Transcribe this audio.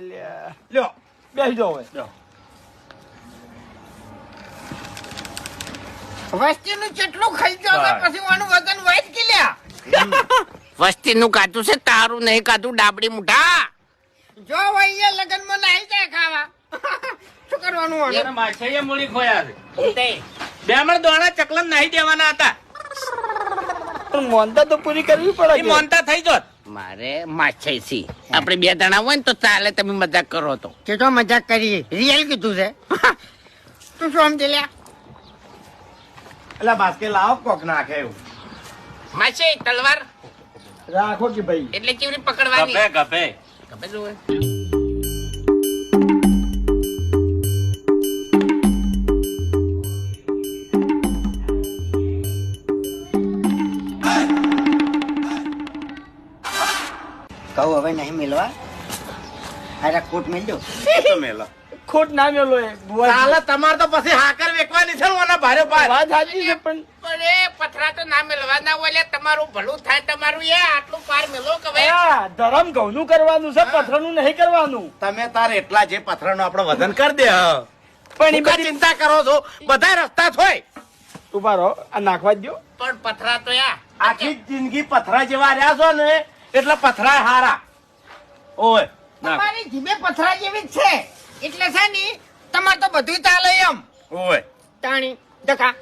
લ્યો બેસી જાઓ હવે વસ્તીનું કેટલું ખાઈ ગયો તો પછી વાનું વગન વાઈટ કિલ્યા વસ્તીનું કાચું છે તારું નહીં કાચું ડાબડી મુઠા જો વઈએ લગન માં નાઈ જાય ખાવા શું કરવાનું હવે માછીએ મૂળી ખોયા છે બે મણ દોણા ચકલન નાહી દેવાના હતા પણ મોનતા તો પૂરી કરવી પડે એ મોનતા થઈ જોત મારે માછઈ સી આપણે બે જણા હોય ને તો ચાલે તમે મજાક કરો તો તે તો મજાક કરી રિયલ કીધું છે તું શું સમજી લ્યા એટલે બાસ્કે લાવો કોક નાખે એવું માછઈ તલવાર રાખો કે ભાઈ એટલે ચીવડી પકડવાની ગપે ગપે ગપે જોવે કહું હવે નહીં મિલવા અરે કોટ મિલજો ખોટ ના મેલો એ ચાલે તમાર તો પછી હાકર વેકવાની છે ઓના ભારે ભાર વાત સાચી છે પણ એ પથરા તો ના મેલવા ના હોય તમારું ભલું થાય તમારું એ આટલું પાર મેલો કે ભાઈ આ ધરમ ઘઉંનું કરવાનું છે પથરાનું નહીં કરવાનું તમે તાર એટલા જે પથરાનો આપણો વજન કરી દે પણ એ બધી બધી ચિંતા કરો છો બધા રસ્તા થોય ઉભા રહો આ નાખવા જ દો પણ પથરા તો આખી જિંદગી પથરા જેવા રહ્યા છો ને એટલે પથરા હારા ઓય તમારી જીભે પથરા જેવી જ છે એટલે છે ને તમારે તો બધું ચાલે એમ ઓય તાણી દખા